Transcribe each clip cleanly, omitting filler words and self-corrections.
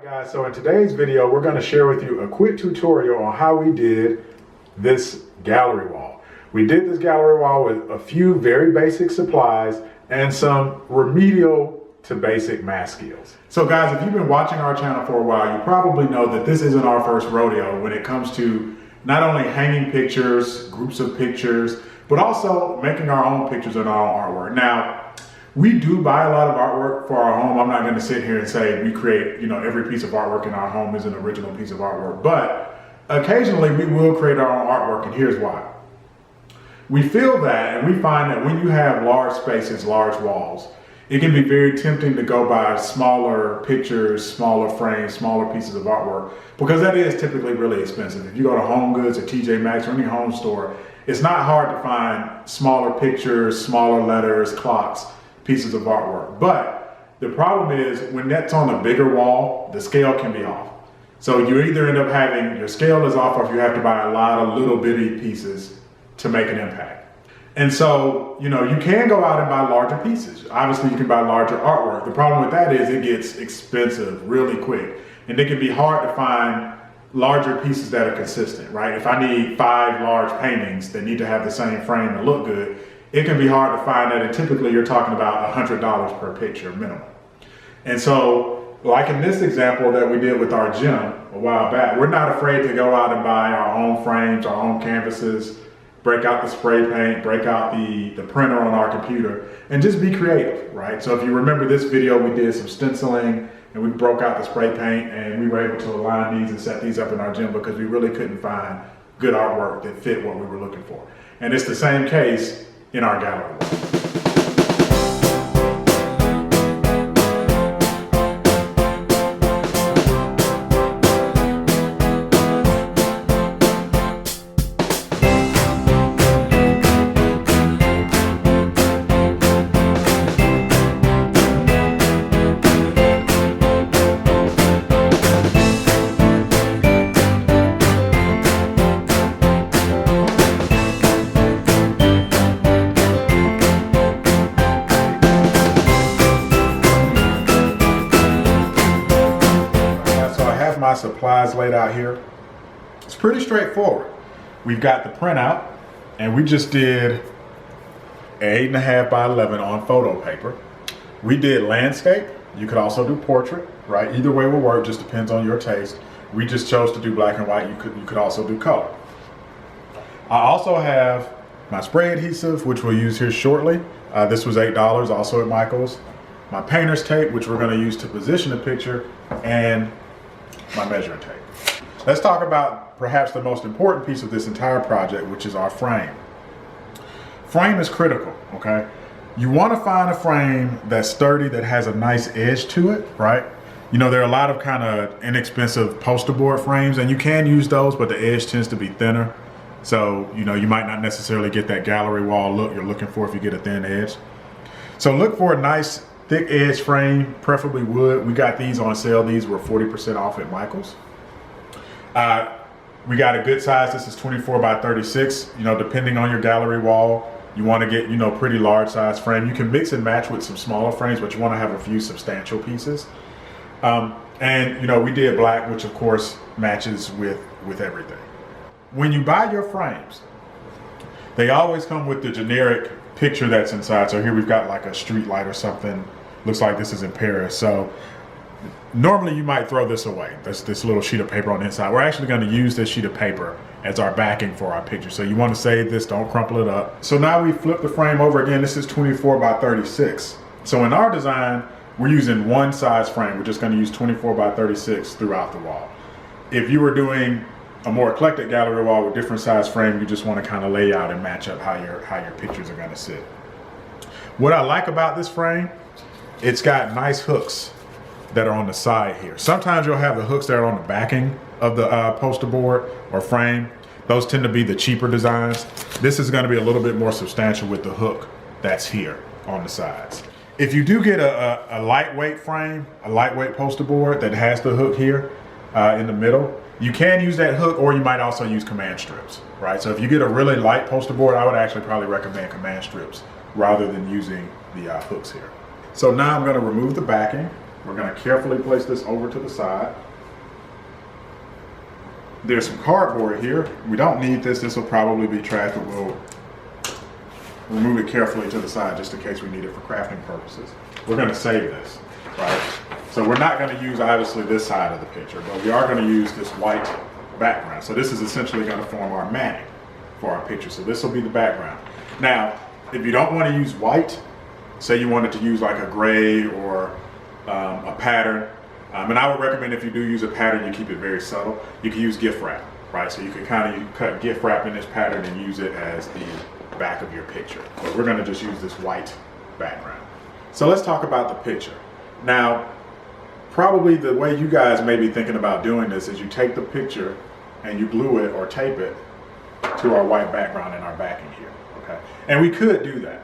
Alright guys, so in today's video we're going to share with you a quick tutorial on how we did this gallery wall. We did this gallery wall with a few very basic supplies and some remedial to basic math skills. So guys, if you've been watching our channel for a while, you probably know that this isn't our first rodeo when it comes to not only hanging pictures, groups of pictures, but also making our own pictures and our own artwork. Now, we do buy a lot of artwork for our home. I'm not going to sit here and say we create, every piece of artwork in our home is an original piece of artwork, but occasionally we will create our own artwork, and here's why. We feel that, and we find that when you have large spaces, large walls, it can be very tempting to go buy smaller pictures, smaller frames, smaller pieces of artwork, because that is typically really expensive. If you go to Home Goods or TJ Maxx or any home store, it's not hard to find smaller pictures, smaller letters, clocks, pieces of artwork. But the problem is when that's on a bigger wall, the scale can be off. So you either end up having your scale is off, or if you have to buy a lot of little bitty pieces to make an impact. And so, you can go out and buy larger pieces. Obviously you can buy larger artwork. The problem with that is it gets expensive really quick. And it can be hard to find larger pieces that are consistent, right? If I need 5 large paintings that need to have the same frame and look good, it can be hard to find that, and typically you're talking about $100 per picture minimum. And so, like in this example that we did with our gym a while back, we're not afraid to go out and buy our own frames, our own canvases, break out the spray paint, break out the printer on our computer, and just be creative, right? So if you remember this video, we did some stenciling, and we broke out the spray paint, and we were able to align these and set these up in our gym because we really couldn't find good artwork that fit what we were looking for. And it's the same case in our gallery. My supplies laid out here. It's pretty straightforward. We've got the printout, and we just did 8.5 by 11 on photo paper. We did landscape. You could also do portrait, right? Either way will work, just depends on your taste. We just chose to do black and white. You could also do color. I also have my spray adhesive, which we'll use here shortly. This was $8, also at Michael's. My painter's tape, which we're going to use to position the picture, and my measuring tape. Let's talk about perhaps the most important piece of this entire project, which is our frame. Frame is critical, okay? You want to find a frame that's sturdy, that has a nice edge to it, right? There are a lot of kind of inexpensive poster board frames, and you can use those, but the edge tends to be thinner. So, you might not necessarily get that gallery wall look you're looking for if you get a thin edge. So look for a nice thick edge frame, preferably wood. We got these on sale. These were 40% off at Michael's. We got a good size. This is 24 by 36. Depending on your gallery wall, you want to get, pretty large size frame. You can mix and match with some smaller frames, but you want to have a few substantial pieces. And we did black, which of course matches with everything. When you buy your frames, they always come with the generic picture that's inside. So here we've got like a street light or something. Looks like this is in Paris. So normally you might throw this away. This little sheet of paper on the inside. We're actually going to use this sheet of paper as our backing for our picture. So you want to save this, don't crumple it up. So now we flip the frame over again. This is 24 by 36. So in our design, we're using one size frame. We're just going to use 24 by 36 throughout the wall. If you were doing a more eclectic gallery wall with different size frame, you just want to kind of lay out and match up how your pictures are going to sit. What I like about this frame, it's got nice hooks that are on the side here. Sometimes you'll have the hooks that are on the backing of the poster board or frame. Those tend to be the cheaper designs. This is going to be a little bit more substantial with the hook that's here on the sides. If you do get a lightweight frame, a lightweight poster board that has the hook here in the middle, you can use that hook, or you might also use command strips, right? So if you get a really light poster board, I would actually probably recommend command strips rather than using the hooks here. So now I'm going to remove the backing. We're going to carefully place this over to the side. There's some cardboard here. We don't need this. This will probably be trash, but we'll remove it carefully to the side just in case we need it for crafting purposes. We're going to save this, right? So we're not going to use, obviously, this side of the picture, but we are going to use this white background. So this is essentially going to form our matting for our picture. So this will be the background. Now, if you don't want to use white, say you wanted to use like a gray or a pattern, and I would recommend if you do use a pattern, you keep it very subtle. You can use gift wrap, right? So you can kind of cut gift wrap in this pattern and use it as the back of your picture. But we're going to just use this white background. So let's talk about the picture. Now, probably the way you guys may be thinking about doing this is you take the picture and you glue it or tape it to our white background in our backing here, okay? And we could do that.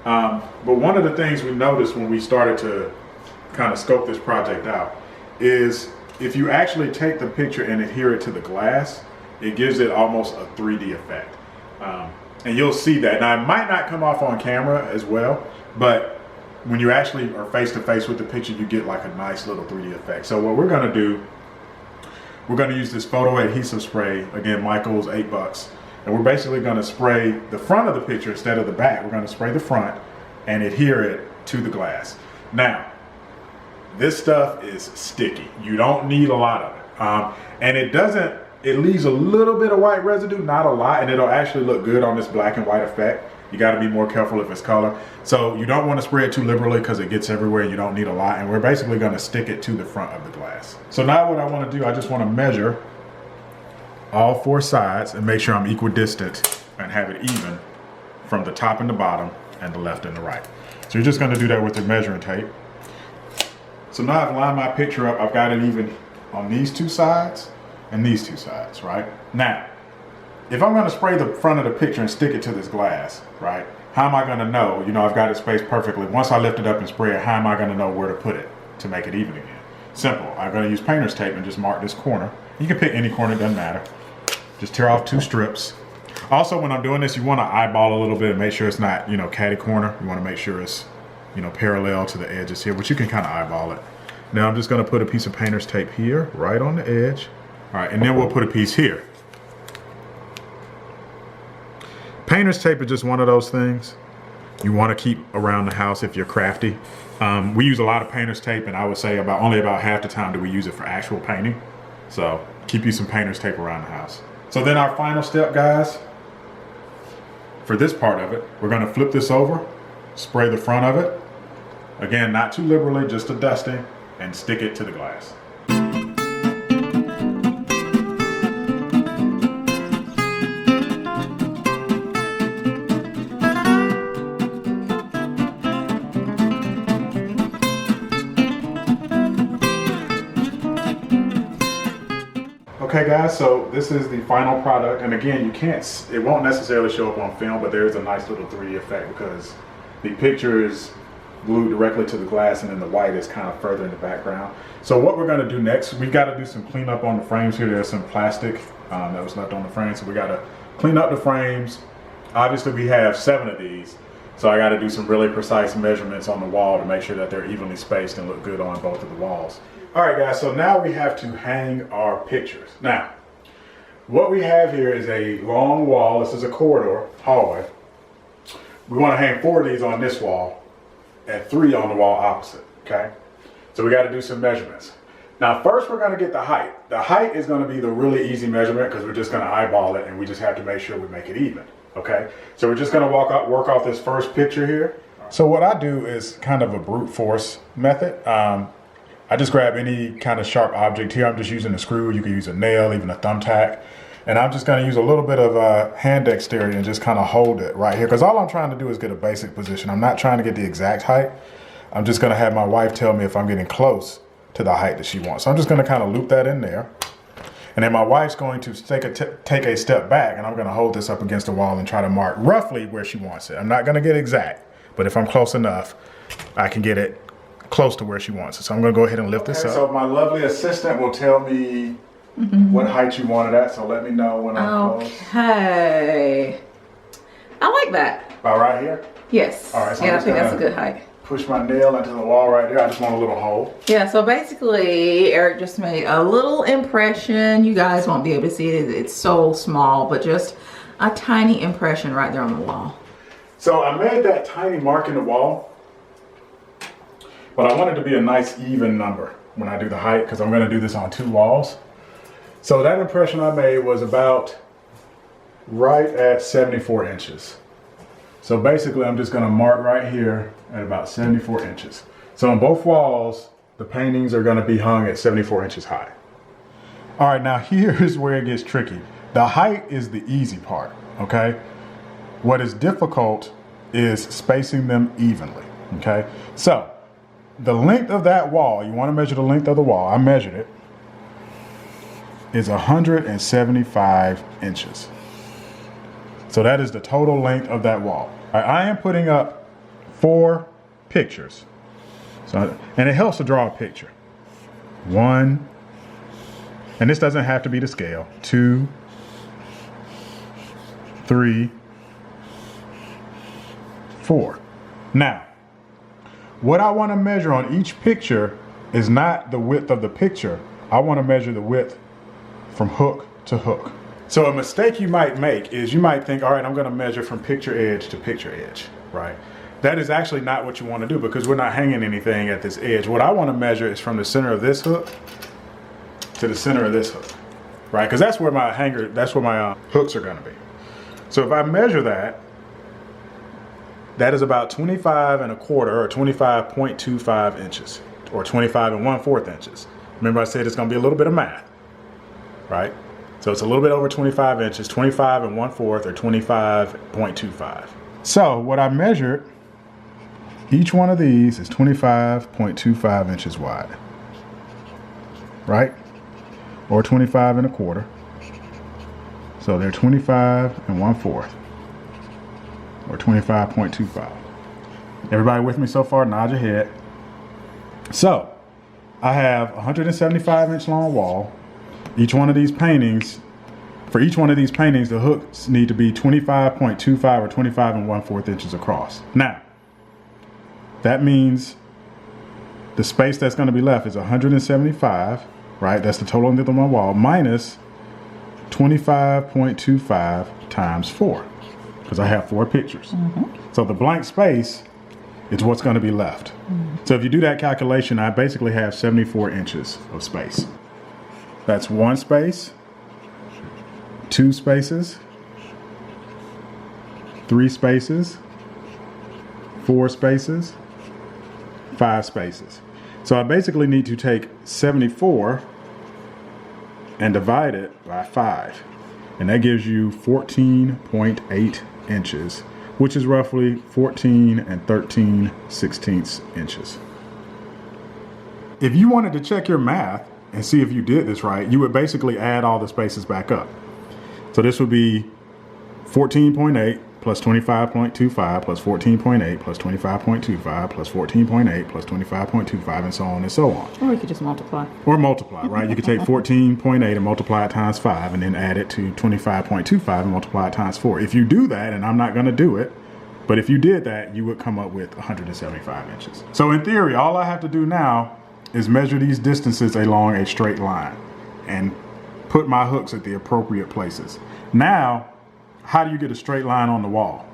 But one of the things we noticed when we started to kind of scope this project out is if you actually take the picture and adhere it to the glass, it gives it almost a 3D effect. And you'll see that. Now, it might not come off on camera as well, but when you actually are face to face with the picture, you get like a nice little 3D effect. So what we're gonna do, we're gonna use this photo adhesive spray, again, Michael's $8. And we're basically gonna spray the front of the picture instead of the back. We're gonna spray the front and adhere it to the glass. Now, this stuff is sticky. You don't need a lot of it. And it leaves a little bit of white residue, not a lot, and it'll actually look good on this black and white effect. You gotta be more careful if it's color. So you don't wanna spray it too liberally because it gets everywhere. You don't need a lot. And we're basically gonna stick it to the front of the glass. So now what I wanna do, I just wanna measure all 4 sides and make sure I'm equidistant and have it even from the top and the bottom and the left and the right. So you're just gonna do that with your measuring tape. So now I've lined my picture up. I've got it even on these 2 sides and these 2 sides, right? Now, if I'm gonna spray the front of the picture and stick it to this glass, right? How am I gonna know, I've got it spaced perfectly. Once I lift it up and spray it, how am I gonna know where to put it to make it even again? Simple, I'm gonna use painter's tape and just mark this corner. You can pick any corner, it doesn't matter. Just tear off 2 strips. Also, when I'm doing this, you wanna eyeball a little bit and make sure it's not, catty corner. You wanna make sure it's, parallel to the edges here, but you can kind of eyeball it. Now I'm just gonna put a piece of painter's tape here, right on the edge. All right, and then we'll put a piece here. Painter's tape is just one of those things you want to keep around the house if you're crafty. We use a lot of painter's tape, and I would say only about half the time do we use it for actual painting. So keep you some painter's tape around the house. So then our final step, guys, for this part of it, we're going to flip this over, spray the front of it. Again, not too liberally, just a dusting, and stick it to the glass. Okay guys, so this is the final product, and again, it won't necessarily show up on film, but there is a nice little 3D effect because the picture is glued directly to the glass and then the white is kind of further in the background. So what we're going to do next, we've got to do some cleanup on the frames here. There's some plastic that was left on the frame, so we got to clean up the frames. Obviously we have 7 of these, so I got to do some really precise measurements on the wall to make sure that they're evenly spaced and look good on both of the walls. All right guys, so now we have to hang our pictures. Now, what we have here is a long wall. This is a corridor, hallway. We want to hang 4 of these on this wall and 3 on the wall opposite, okay? So we got to do some measurements. Now first we're going to get the height. The height is going to be the really easy measurement because we're just going to eyeball it and we just have to make sure we make it even, okay? So we're just going to work off this first picture here. So what I do is kind of a brute force method. I just grab any kind of sharp object here. I'm just using a screw. You can use a nail, even a thumbtack. And I'm just gonna use a little bit of hand dexterity and just kind of hold it right here. Because all I'm trying to do is get a basic position. I'm not trying to get the exact height. I'm just gonna have my wife tell me if I'm getting close to the height that she wants. So I'm just gonna kind of loop that in there. And then my wife's going to take a step back, and I'm gonna hold this up against the wall and try to mark roughly where she wants it. I'm not gonna get exact, but if I'm close enough, I can get it close to where she wants it. So I'm gonna go ahead and lift this up. So my lovely assistant will tell me what height you want it at, so let me know when I'm close. Okay. I like that. About right here? Yes. All right, so yeah, I think that's a good height. push my nail into the wall right there. I just want a little hole. Yeah, so basically Eric just made a little impression. You guys won't be able to see it. It's so small, but just a tiny impression right there on the wall. So I made that tiny mark in the wall, but I want it to be a nice even number when I do the height, because I'm going to do this on 2 walls. So that impression I made was about right at 74 inches. So basically I'm just going to mark right here at about 74 inches. So on both walls, the paintings are going to be hung at 74 inches high. All right, now here's where it gets tricky. The height is the easy part, okay? What is difficult is spacing them evenly, okay? So the length of that wall, you want to measure the length of the wall, I measured it, is 175 inches. So that is the total length of that wall. I am putting up 4 pictures. So, and it helps to draw a picture. 1, and this doesn't have to be to scale. 2, 3, 4. Now, what I want to measure on each picture is not the width of the picture. I want to measure the width from hook to hook. So a mistake you might make is you might think, all right, I'm going to measure from picture edge to picture edge, right? That is actually not what you want to do, because we're not hanging anything at this edge. What I want to measure is from the center of this hook to the center of this hook, right? Because that's where my hooks are going to be. So if I measure that, that is about 25 1/4 or 25.25 inches or 25 1/4 inches. Remember I said it's going to be a little bit of math, right? So it's a little bit over 25 inches, 25 1/4 or 25.25. So what I measured, each one of these is 25.25 inches wide, right? Or 25 1/4. So they're 25 1/4 or 25.25. Everybody with me so far? Nod your head. So I have a 175 inch long wall. Each one of these paintings, for each one of these paintings, the hooks need to be 25.25 or 25 1/4 inches across. Now, that means the space that's going to be left is 175, right? That's the total length of my wall, minus 25.25 times 4, because I have 4 pictures. So the blank space is what's going to be left. So if you do that calculation, I basically have 74 inches of space. That's 1 space, 2 spaces, 3 spaces, 4 spaces, 5 spaces. So I basically need to take 74 and divide it by 5. And that gives you 14.8 inches, which is roughly 14 13/16 inches. If you wanted to check your math and see if you did this right, you would basically add all the spaces back up. So this would be 14.8 plus 25.25 plus 14.8 plus 25.25 plus 14.8 plus 25.25, and so on and so on. Or you could just multiply. Or multiply, right? You could take 14.8 and multiply it times 5 and then add it to 25.25 and multiply it times 4. If you do that, and I'm not going to do it, but if you did that, you would come up with 175 inches. So in theory, all I have to do now is measure these distances along a straight line and put my hooks at the appropriate places. Now, how do you get a straight line on the wall?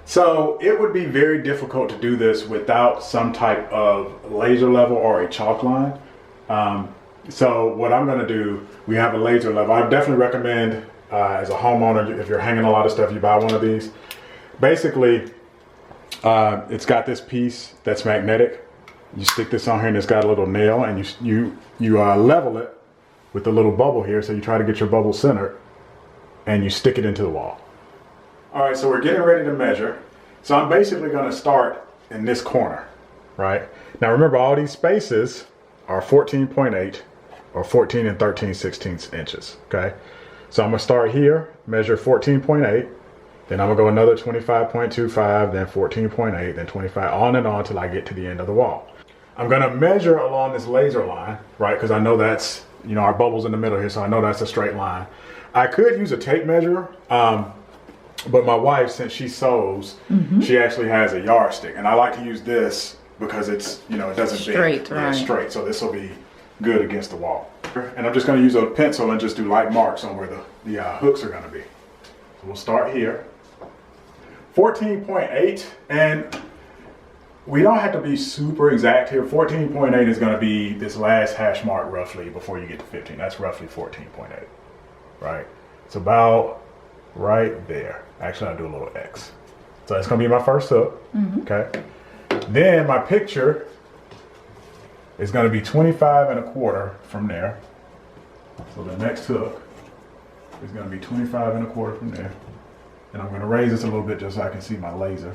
So it would be very difficult to do this without some type of laser level or a chalk line. So what I'm gonna do, we have a laser level. I definitely recommend as a homeowner, if you're hanging a lot of stuff, you buy one of these. Basically, it's got this piece that's magnetic. You stick this on here and it's got a little nail, and you level it with the little bubble here. So you try to get your bubble centered and you stick it into the wall. All right, so we're getting ready to measure. So I'm basically gonna start in this corner, right? Now remember, all these spaces are 14.8 or 14 13/16 inches, okay? So I'm gonna start here, measure 14.8, then I'm gonna go another 25.25, then 14.8, then 25, on and on till I get to the end of the wall. I'm gonna measure along this laser line, right? Because I know that's, you know, our bubble's in the middle here, so I know that's a straight line. I could use a tape measure, but my wife, since she sews, she actually has a yardstick, and I like to use this because it's, you know, it doesn't Straight, bend. Yeah, right. straight. So this will be good against the wall. And I'm just going to use a pencil and just do light marks on where the hooks are going to be. So we'll start here. 14.8, and we don't have to be super exact here. 14.8 is going to be this last hash mark roughly before you get to 15. That's roughly 14.8, right? It's about right there. Actually, I'll do a little X. So that's going to be my first hook, okay? Then my picture is going to be 25.25 from there. So the next hook is going to be 25.25 from there. And I'm going to raise this a little bit just so I can see my laser.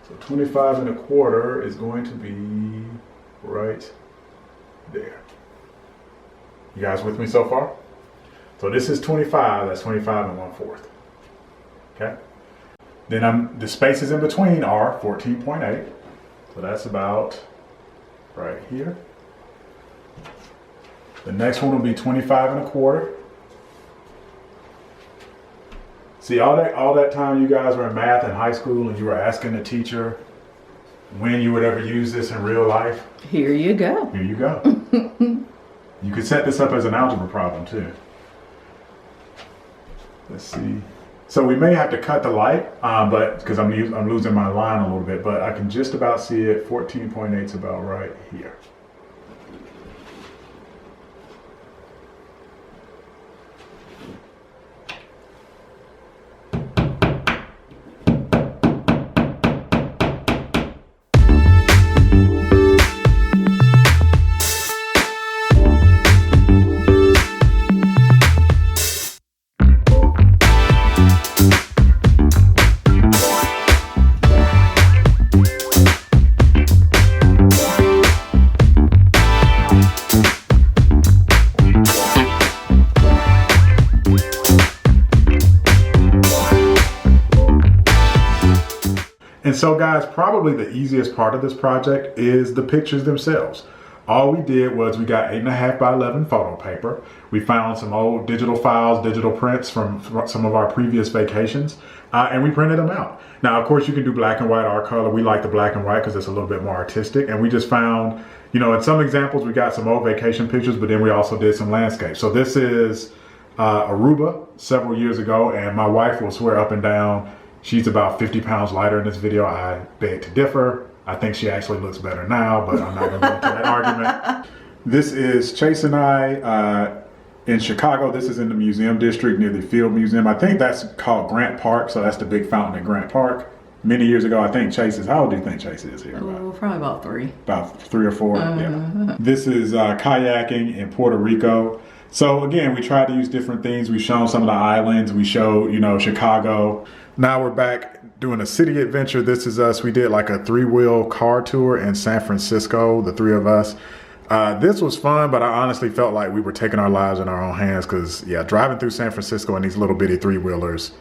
So 25.25 is going to be right there. You guys with me so far? So this is 25, that's 25.25. Okay? Then the spaces in between are 14.8. So that's about right here. The next one will be 25.25. See, all that time you guys were in math in high school and you were asking the teacher when you would ever use this in real life. Here you go. Here you go. You could set this up as an algebra problem too. Let's see. So we may have to cut the light, but because I'm losing my line a little bit, but I can just about see it. 14.8 is about right here. And so guys, probably the easiest part of this project is the pictures themselves. All we did was we got 8.5 by 11 photo paper. We found some old digital files, digital prints from some of our previous vacations, and we printed them out. Now, of course, you can do black and white or color. We like the black and white because it's a little bit more artistic. And we just found, you know, in some examples, we got some old vacation pictures, but then we also did some landscape. So this is Aruba several years ago, and my wife will swear up and down she's about 50 pounds lighter in this video. I beg to differ. I think she actually looks better now, but I'm not going to go into that argument. This is Chase and I in Chicago. This is in the museum district near the Field Museum. I think that's called Grant Park, so that's the big fountain at Grant Park. Many years ago, I think Chase is, how old do you think Chase is here? Oh, probably about 3. About 3 or 4, yeah. This is kayaking in Puerto Rico. So again, we tried to use different things. We've shown some of the islands. We showed, you know, Chicago. Now we're back doing a city adventure. This is us. We did like a 3-wheel car tour in San Francisco, the 3 of us. This was fun, but I honestly felt like we were taking our lives in our own hands because, yeah, driving through San Francisco in these little bitty 3-wheelers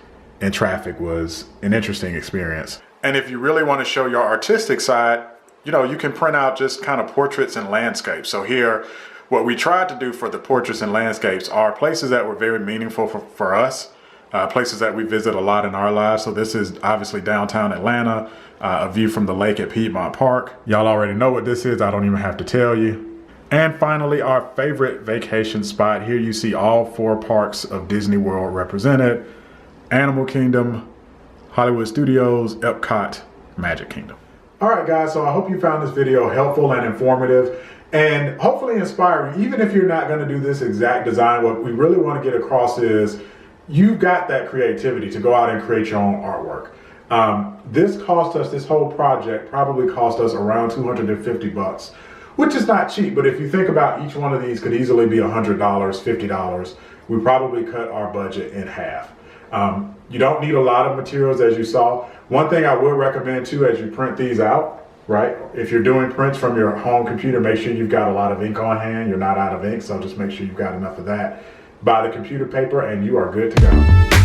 in traffic was an interesting experience. And if you really want to show your artistic side, you know, you can print out just kind of portraits and landscapes. So here, what we tried to do for the portraits and landscapes are places that were very meaningful for us. Places that we visit a lot in our lives. So this is obviously downtown Atlanta, a view from the lake at Piedmont Park. Y'all already know what this is. I don't even have to tell you. And finally, our favorite vacation spot. Here you see all 4 parks of Disney World represented. Animal Kingdom, Hollywood Studios, Epcot, Magic Kingdom. All right, guys, so I hope you found this video helpful and informative and hopefully inspiring. Even if you're not gonna do this exact design, what we really wanna get across is you've got that creativity to go out and create your own artwork. This cost us, this whole project probably cost us around 250 bucks, which is not cheap, but if you think about each one of these could easily be $100, $50, we probably cut our budget in half. You don't need a lot of materials as you saw. One thing I would recommend too, as you print these out, right? If you're doing prints from your home computer, make sure you've got a lot of ink on hand. You're not out of ink, so just make sure you've got enough of that. Buy the computer paper and you are good to go.